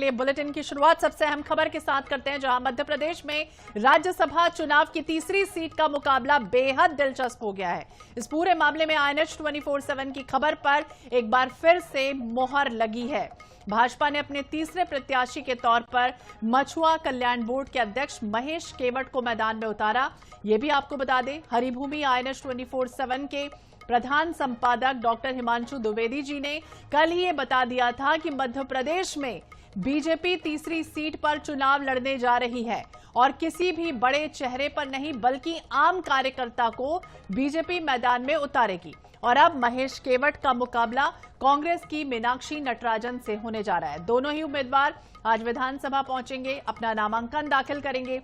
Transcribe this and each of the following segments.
लिए बुलेटिन की शुरुआत सबसे अहम खबर के साथ करते हैं, जहां मध्य प्रदेश में राज्यसभा चुनाव की तीसरी सीट का मुकाबला बेहद दिलचस्प हो गया है। इस पूरे मामले में INH 24/7 की खबर पर एक बार फिर से मोहर लगी है। भाजपा ने अपने तीसरे प्रत्याशी के तौर पर मछुआ कल्याण बोर्ड के अध्यक्ष महेश केवट को मैदान में उतारा। ये भी आपको बता दें, हरिभूमि INH 24/7 के प्रधान संपादक डॉक्टर हिमांशु द्विवेदी जी ने कल ही ये बता दिया था कि मध्य प्रदेश में बीजेपी तीसरी सीट पर चुनाव लड़ने जा रही है और किसी भी बड़े चेहरे पर नहीं बल्कि आम कार्यकर्ता को बीजेपी मैदान में उतारेगी। और अब महेश केवट का मुकाबला कांग्रेस की मीनाक्षी नटराजन से होने जा रहा है। दोनों ही उम्मीदवार आज विधानसभा पहुंचेंगे, अपना नामांकन दाखिल करेंगे।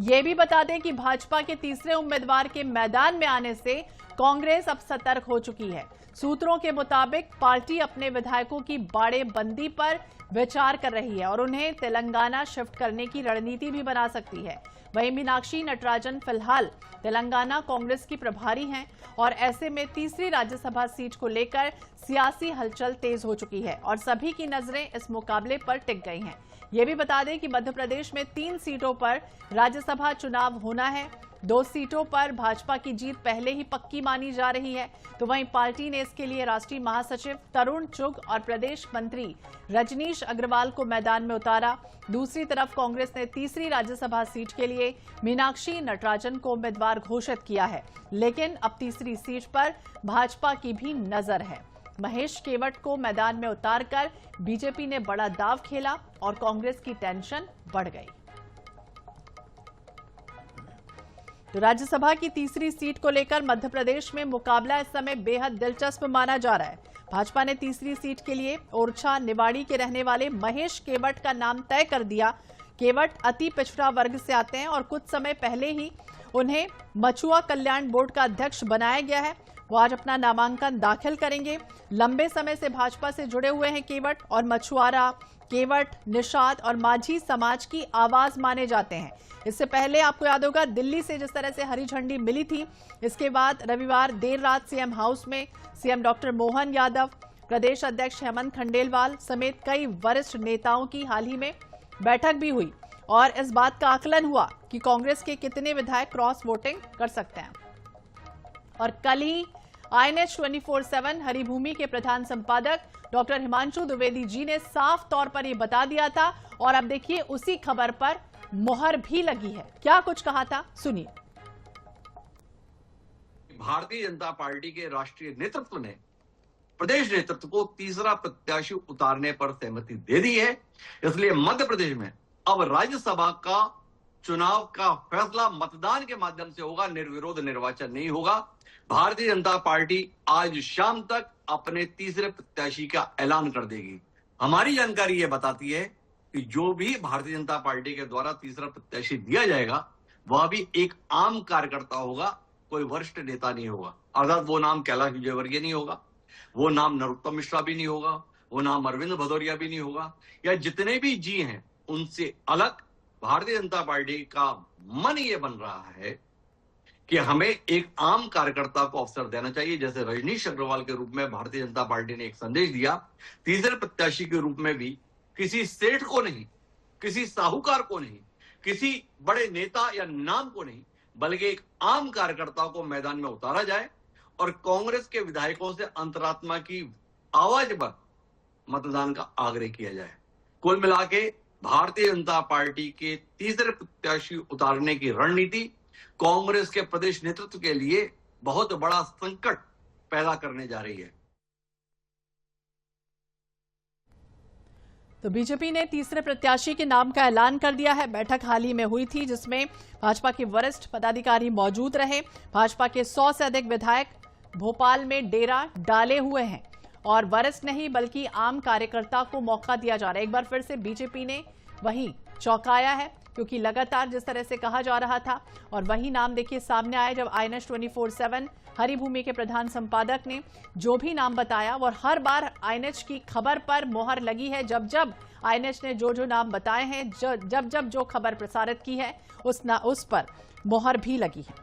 ये भी बता दें कि भाजपा के तीसरे उम्मीदवार के मैदान में आने से कांग्रेस अब सतर्क हो चुकी है। सूत्रों के मुताबिक पार्टी अपने विधायकों की बाड़ेबंदी पर विचार कर रही है और उन्हें तेलंगाना शिफ्ट करने की रणनीति भी बना सकती है। वहीं मीनाक्षी नटराजन फिलहाल तेलंगाना कांग्रेस की प्रभारी हैं और ऐसे में तीसरी राज्यसभा सीट को लेकर सियासी हलचल तेज हो चुकी है और सभी की नजरें इस मुकाबले पर टिक गई हैं। ये भी बता दें कि मध्य प्रदेश में 3 सीटों पर राज्यसभा चुनाव होना है। 2 सीटों पर भाजपा की जीत पहले ही पक्की मानी जा रही है, तो वहीं पार्टी ने इसके लिए राष्ट्रीय महासचिव तरुण चुग और प्रदेश मंत्री रजनीश अग्रवाल को मैदान में उतारा। दूसरी तरफ कांग्रेस ने तीसरी राज्यसभा सीट के लिए मीनाक्षी नटराजन को उम्मीदवार घोषित किया है, लेकिन अब तीसरी सीट पर भाजपा की भी नजर है। महेश केवट को मैदान में उतारकर बीजेपी ने बड़ा दांव खेला और कांग्रेस की टेंशन बढ़ गई। तो राज्यसभा की तीसरी सीट को लेकर मध्य प्रदेश में मुकाबला इस समय बेहद दिलचस्प माना जा रहा है। भाजपा ने तीसरी सीट के लिए ओरछा निवाड़ी के रहने वाले महेश केवट का नाम तय कर दिया। केवट अति पिछड़ा वर्ग से आते हैं और कुछ समय पहले ही उन्हें मछुआ कल्याण बोर्ड का अध्यक्ष बनाया गया है। वो आज अपना नामांकन दाखिल करेंगे। लंबे समय से भाजपा से जुड़े हुए हैं केवट और मछुआरा, केवट, निषाद और माझी समाज की आवाज माने जाते हैं। इससे पहले आपको याद होगा दिल्ली से जिस तरह से हरी झंडी मिली थी, इसके बाद रविवार देर रात सीएम हाउस में सीएम डॉक्टर मोहन यादव, प्रदेश अध्यक्ष हेमंत खंडेलवाल समेत कई वरिष्ठ नेताओं की हाल ही में बैठक भी हुई और इस बात का आकलन हुआ कि कांग्रेस के कितने विधायक क्रॉस वोटिंग कर सकते हैं। और कल ही INH 24/7 हरिभूमि के प्रधान संपादक डॉक्टर हिमांशु द्विवेदी जी ने साफ तौर पर यह बता दिया था और अब देखिए उसी खबर पर मोहर भी लगी है। क्या कुछ कहा था, सुनिए। भारतीय जनता पार्टी के राष्ट्रीय नेतृत्व ने प्रदेश नेतृत्व को तीसरा प्रत्याशी उतारने पर सहमति दे दी है। इसलिए मध्य प्रदेश में अब राज्यसभा का चुनाव का फैसला मतदान के माध्यम से होगा, निर्विरोध निर्वाचन नहीं होगा। भारतीय जनता पार्टी आज शाम तक अपने तीसरे प्रत्याशी का ऐलान कर देगी। हमारी जानकारी यह बताती है कि जो भी भारतीय जनता पार्टी के द्वारा तीसरा प्रत्याशी दिया जाएगा वह भी एक आम कार्यकर्ता होगा, कोई वरिष्ठ नेता नहीं होगा। अर्थात वो नाम कैलाश विजयवर्गीय नहीं होगा, वो नाम नरोत्तम मिश्रा भी नहीं होगा, वो नाम अरविंद भदौरिया भी नहीं होगा, या जितने भी जी हैं उनसे अलग भारतीय जनता पार्टी का मन ये बन रहा है कि हमें एक आम कार्यकर्ता को अवसर देना चाहिए। जैसे रजनीश अग्रवाल के रूप में भारतीय जनता पार्टी ने एक संदेश दिया, तीसरे प्रत्याशी के रूप में भी किसी सेठ को नहीं, किसी साहूकार को नहीं, किसी बड़े नेता या नाम को नहीं, बल्कि एक आम कार्यकर्ता को मैदान में उतारा जाए और कांग्रेस के विधायकों से अंतरात्मा की आवाज पर मतदान का आग्रह किया जाए। कुल मिला के भारतीय जनता पार्टी के तीसरे प्रत्याशी उतारने की रणनीति कांग्रेस के प्रदेश नेतृत्व के लिए बहुत बड़ा संकट पैदा करने जा रही है। तो बीजेपी ने तीसरे प्रत्याशी के नाम का ऐलान कर दिया है। बैठक हाल ही में हुई थी जिसमें भाजपा के वरिष्ठ पदाधिकारी मौजूद रहे। भाजपा के 100 से अधिक विधायक भोपाल में डेरा डाले हुए हैं और वरिष्ठ नहीं बल्कि आम कार्यकर्ता को मौका दिया जा रहा है। एक बार फिर से बीजेपी ने वही चौंकाया है, क्योंकि लगातार जिस तरह से कहा जा रहा था और वही नाम देखिए सामने आया जब INH 24/7 हरिभूमि के प्रधान संपादक ने जो भी नाम बताया और हर बार INH की खबर पर मोहर लगी है। जब जब INH ने जो नाम बताए हैं, जब जब जो खबर प्रसारित की है उस पर मोहर भी लगी है।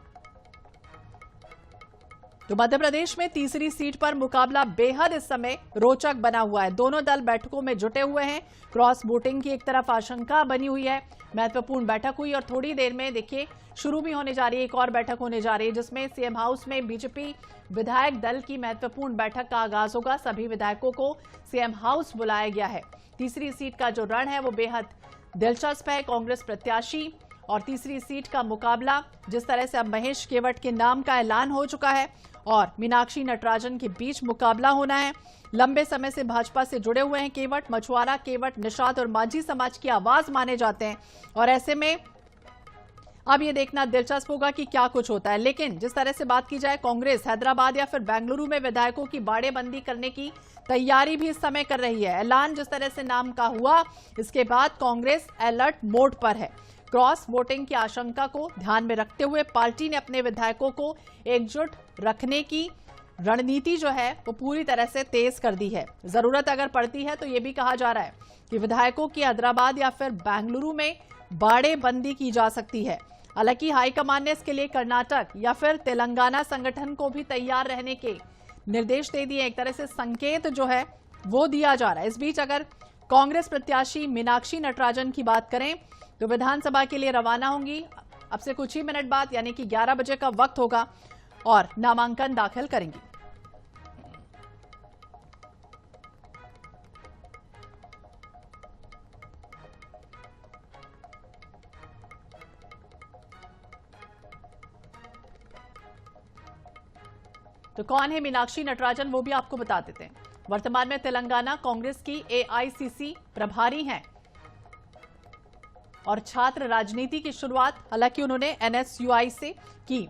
तो मध्य प्रदेश में तीसरी सीट पर मुकाबला बेहद इस समय रोचक बना हुआ है। दोनों दल बैठकों में जुटे हुए हैं। क्रॉस वोटिंग की एक तरफ आशंका बनी हुई है। महत्वपूर्ण बैठक हुई और थोड़ी देर में देखिए शुरू भी होने जा रही है। एक और बैठक होने जा रही है जिसमें सीएम हाउस में बीजेपी विधायक दल की महत्वपूर्ण बैठक का आगाज होगा। सभी विधायकों को सीएम हाउस बुलाया गया है। तीसरी सीट का जो रण है वो बेहद दिलचस्प है। कांग्रेस प्रत्याशी और तीसरी सीट का मुकाबला, जिस तरह से अब महेश केवट के नाम का ऐलान हो चुका है और मीनाक्षी नटराजन के बीच मुकाबला होना है। लंबे समय से भाजपा से जुड़े हुए हैं केवट। मछुआरा, केवट, निषाद और माझी समाज की आवाज माने जाते हैं और ऐसे में अब ये देखना दिलचस्प होगा कि क्या कुछ होता है। लेकिन जिस तरह से बात की जाए, कांग्रेस हैदराबाद या फिर बेंगलुरु में विधायकों की बाड़ेबंदी करने की तैयारी भी इस समय कर रही है। ऐलान जिस तरह से नाम का हुआ, इसके बाद कांग्रेस अलर्ट मोड पर है। क्रॉस वोटिंग की आशंका को ध्यान में रखते हुए पार्टी ने अपने विधायकों को एकजुट रखने की रणनीति जो है वो पूरी तरह से तेज कर दी है। जरूरत अगर पड़ती है तो ये भी कहा जा रहा है कि विधायकों की हैदराबाद या फिर बेंगलुरु में बाड़ेबंदी की जा सकती है। हालांकि हाईकमान ने इसके लिए कर्नाटक या फिर तेलंगाना संगठन को भी तैयार रहने के निर्देश दे दिए। एक तरह से संकेत जो है वो दिया जा रहा है। इस बीच अगर कांग्रेस प्रत्याशी मीनाक्षी नटराजन की बात करें तो विधानसभा के लिए रवाना होंगी। अब से कुछ ही मिनट बाद यानी कि 11 बजे का वक्त होगा और नामांकन दाखिल करेंगी। तो कौन है मीनाक्षी नटराजन, वो भी आपको बता देते हैं। वर्तमान में तेलंगाना कांग्रेस की एआईसीसी प्रभारी हैं और छात्र राजनीति की शुरुआत हालांकि उन्होंने एनएसयूआई से की।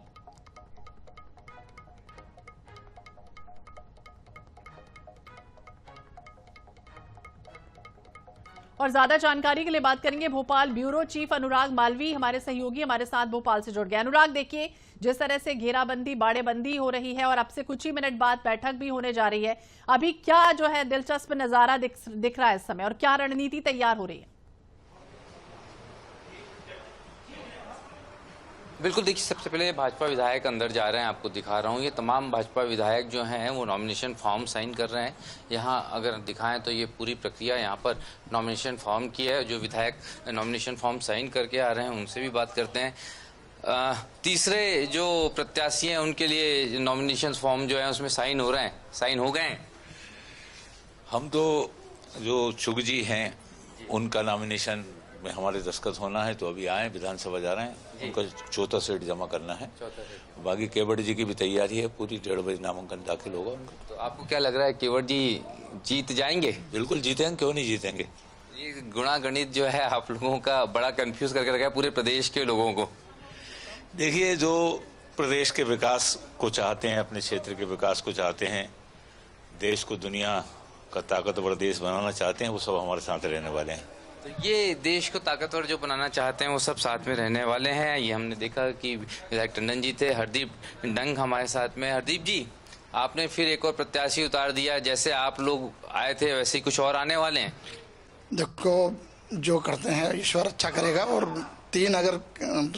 और ज्यादा जानकारी के लिए बात करेंगे भोपाल ब्यूरो चीफ अनुराग मालवी, हमारे सहयोगी हमारे साथ भोपाल से जुड़ गए। अनुराग, देखिए जिस तरह से घेराबंदी बाड़ेबंदी हो रही है और अब से कुछ ही मिनट बाद बैठक भी होने जा रही है, अभी क्या जो है दिलचस्प नजारा दिख रहा है इस समय और क्या रणनीति तैयार हो रही है? बिल्कुल, देखिए सबसे पहले भाजपा विधायक अंदर जा रहे हैं, आपको दिखा रहा हूँ। ये तमाम भाजपा विधायक जो हैं वो नॉमिनेशन फॉर्म साइन कर रहे हैं। यहाँ अगर दिखाएं तो ये पूरी प्रक्रिया यहाँ पर नॉमिनेशन फॉर्म की है। जो विधायक नॉमिनेशन फॉर्म साइन करके आ रहे हैं उनसे भी बात करते हैं। तीसरे जो प्रत्याशी हैं उनके लिए नॉमिनेशन फॉर्म जो है उसमें साइन हो रहे हैं, साइन हो गए हैं। हम तो जो चुग जी हैं उनका नॉमिनेशन में हमारे दस्तखत होना है, तो अभी आए, विधानसभा जा रहे हैं, उनका चौथा सेट जमा करना है। बाकी केवट जी की भी तैयारी है पूरी, 1:30 बजे नामांकन दाखिल होगा उनका। तो आपको क्या लग रहा है, केवट जी जीत जाएंगे? बिल्कुल जीतेंगे, क्यों नहीं जीतेंगे। ये गुणा गणित जो है आप लोगों का बड़ा कंफ्यूज करके रखा है पूरे प्रदेश के लोगों को। देखिए, जो प्रदेश के विकास को चाहते हैं, अपने क्षेत्र के विकास को चाहते हैं, देश को दुनिया का ताकतवर देश बनाना चाहते हैं, वो सब हमारे साथ रहने वाले हैं। तो ये देश को ताकतवर जो बनाना चाहते हैं वो सब साथ में रहने वाले हैं। ये हमने देखा कि विधायक टंडन जी थे, हरदीप डंग हमारे साथ में। हरदीप जी, आपने फिर एक और प्रत्याशी उतार दिया, जैसे आप लोग आए थे वैसे ही कुछ और आने वाले हैं? देखो, जो करते हैं ईश्वर अच्छा करेगा, और 3 अगर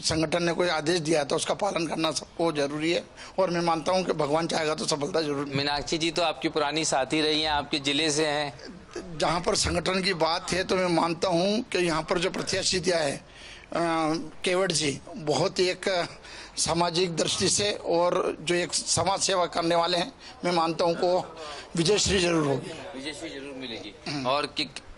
संगठन ने कोई आदेश दिया तो उसका पालन करना सबको जरूरी है, और मैं मानता हूं कि भगवान चाहेगा तो सफलता जरूर। मीनाक्षी जी तो आपकी पुरानी साथी रही हैं, आपके जिले से हैं। जहां पर संगठन की बात है तो मैं मानता हूं कि यहाँ पर जो प्रत्याशी दिया है केवट जी, बहुत ही एक सामाजिक दृष्टि से और जो एक समाज सेवा करने वाले हैं, मैं मानता हूं को विजयश्री जरूर होगी। विजयश्री जरूर मिलेगी। और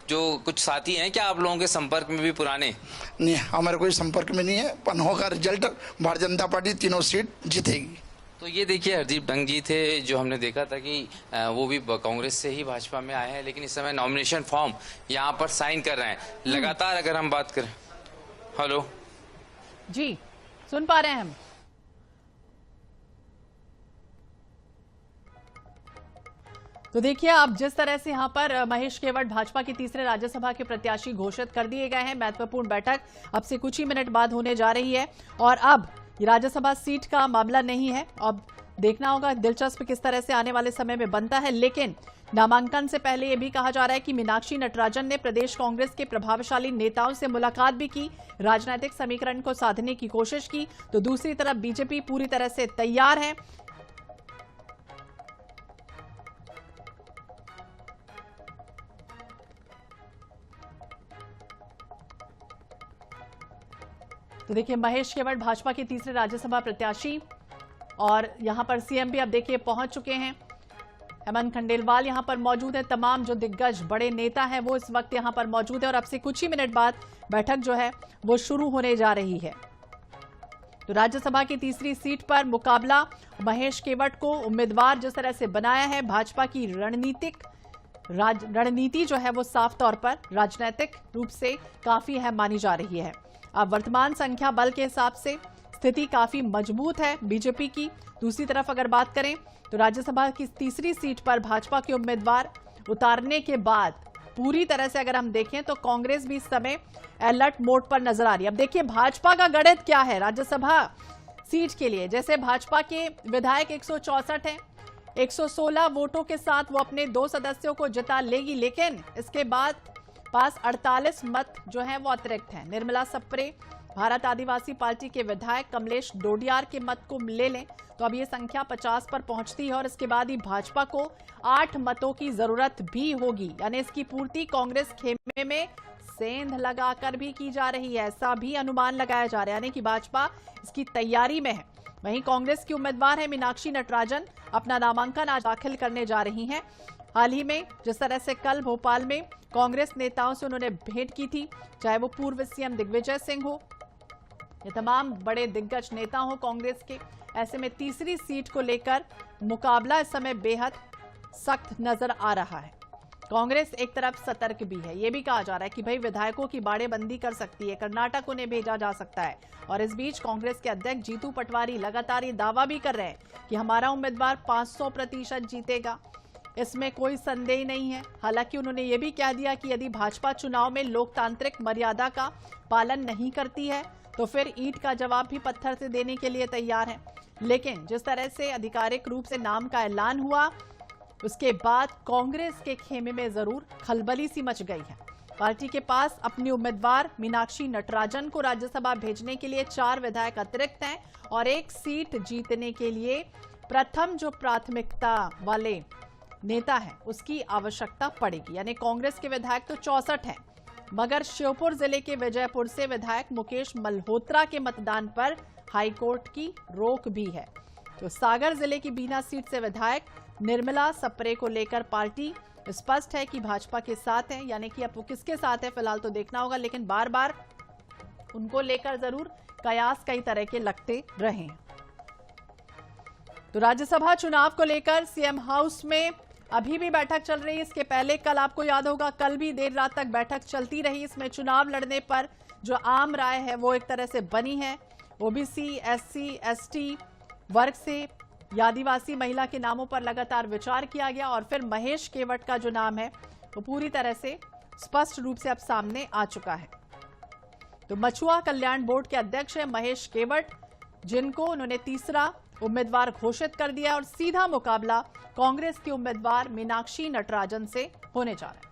जो कुछ साथी हैं क्या आप लोगों के संपर्क में भी पुराने? नहीं, हमारे कोई संपर्क में नहीं है। पन्हों का result Bharatiya Janata party 3 seat जीतेगी। तो ये देखिए हरदीप डंग जी थे, जो हमने देखा था कि वो भी कांग्रेस से ही भाजपा में आए हैं, लेकिन इस समय नॉमिनेशन फॉर्म यहाँ पर साइन कर रहे हैं। लगातार अगर हम बात करें, हेलो जी, सुन पा रहे हैं हम? तो देखिए, अब जिस तरह से यहां पर महेश केवट भाजपा की तीसरे राज्यसभा के प्रत्याशी घोषित कर दिए गए हैं। महत्वपूर्ण बैठक अब से कुछ ही मिनट बाद होने जा रही है और अब राज्यसभा सीट का मामला नहीं है। अब देखना होगा दिलचस्प किस तरह से आने वाले समय में बनता है। लेकिन नामांकन से पहले यह भी कहा जा रहा है कि मीनाक्षी नटराजन ने प्रदेश कांग्रेस के प्रभावशाली नेताओं से मुलाकात भी की, राजनीतिक समीकरण को साधने की कोशिश की। तो दूसरी तरफ बीजेपी पूरी तरह से तैयार है। तो देखिए महेश केवट भाजपा के तीसरे राज्यसभा प्रत्याशी और यहां पर सीएम भी अब देखिए पहुंच चुके हैं। हेमंत खंडेलवाल यहां पर मौजूद है। तमाम जो दिग्गज बड़े नेता हैं वो इस वक्त यहां पर मौजूद है और अब से कुछ ही मिनट बाद बैठक जो है वो शुरू होने जा रही है। तो राज्यसभा की तीसरी सीट पर मुकाबला महेश केवट को उम्मीदवार जिस तरह से बनाया है, भाजपा की रणनीति जो है वो साफ तौर पर राजनीतिक रूप से काफी अहम मानी जा रही है। अब वर्तमान संख्या बल के हिसाब से स्थिति काफी मजबूत है बीजेपी की। दूसरी तरफ अगर बात करें तो राज्यसभा की तीसरी सीट पर भाजपा के उम्मीदवार उतारने के बाद पूरी तरह से अगर हम देखें तो कांग्रेस भी इस समय अलर्ट मोड पर नजर आ रही है। अब देखिए भाजपा का गणित क्या है राज्यसभा सीट के लिए। जैसे भाजपा के विधायक 164 हैं, 116 वोटों के साथ वो अपने 2 सदस्यों को जिता लेगी, लेकिन इसके बाद पास 48 मत जो है वो अतिरिक्त हैं। निर्मला सप्रे भारत आदिवासी पार्टी के विधायक कमलेश डोडियार के मत को ले लें तो अब ये संख्या 50 पर पहुंचती है और इसके बाद ही भाजपा को 8 मतों की जरूरत भी होगी। यानी इसकी पूर्ति कांग्रेस खेमे में सेंध लगाकर भी की जा रही है, ऐसा भी अनुमान लगाया जा रहा है। यानी कि भाजपा इसकी तैयारी में है। वहीं कांग्रेस की उम्मीदवार है मीनाक्षी नटराजन, अपना नामांकन आज दाखिल करने जा रही हैं। हाल ही में जिस तरह से कल भोपाल में कांग्रेस नेताओं से उन्होंने भेंट की थी, चाहे वो पूर्व सीएम दिग्विजय सिंह हो, ये तमाम बड़े दिग्गज नेता हो कांग्रेस के, ऐसे में तीसरी सीट को लेकर मुकाबला इस समय बेहद सख्त नजर आ रहा है। कांग्रेस एक तरफ सतर्क भी है, यह भी कहा जा रहा है कि भाई विधायकों की बाड़ेबंदी कर सकती है, कर्नाटक उन्हें भेजा जा सकता है। और इस बीच कांग्रेस के अध्यक्ष जीतू पटवारी लगातार ये दावा भी कर रहे हैं कि हमारा उम्मीदवार 500% जीतेगा, इसमें कोई संदेह नहीं है। हालांकि उन्होंने ये भी कह दिया कि यदि भाजपा चुनाव में लोकतांत्रिक मर्यादा का पालन नहीं करती है तो फिर ईंट का जवाब भी पत्थर से देने के लिए तैयार है। लेकिन जिस तरह से आधिकारिक रूप से नाम का ऐलान हुआ उसके बाद कांग्रेस के खेमे में जरूर खलबली सी मच गई है। पार्टी के पास अपनी उम्मीदवार मीनाक्षी नटराजन को राज्यसभा भेजने के लिए 4 विधायक अतिरिक्त हैं और 1 सीट जीतने के लिए प्रथम जो प्राथमिकता वाले नेता है उसकी आवश्यकता पड़ेगी। यानी कांग्रेस के विधायक तो 64 हैं, मगर श्योपुर जिले के विजयपुर से विधायक मुकेश मल्होत्रा के मतदान पर हाईकोर्ट की रोक भी है। तो सागर जिले की बीना सीट से विधायक निर्मला सप्रे को लेकर पार्टी स्पष्ट है कि भाजपा के साथ है। यानी कि अब वो किसके साथ है फिलहाल तो देखना होगा, लेकिन बार बार उनको लेकर जरूर कयास कई तरह के लगते रहे हैं। तो राज्यसभा चुनाव को लेकर सीएम हाउस में अभी भी बैठक चल रही है। इसके पहले कल आपको याद होगा कल भी देर रात तक बैठक चलती रही। इसमें चुनाव लड़ने पर जो आम राय है वो एक तरह से बनी है। ओबीसी, एससी, एसटी वर्ग से आदिवासी महिला के नामों पर लगातार विचार किया गया और फिर महेश केवट का जो नाम है वो पूरी तरह से स्पष्ट रूप से अब सामने आ चुका है। तो मछुआ कल्याण बोर्ड के अध्यक्ष है महेश केवट, जिनको उन्होंने तीसरा उम्मीदवार घोषित कर दिया और सीधा मुकाबला कांग्रेस की उम्मीदवार मीनाक्षी नटराजन से होने जा रहा है।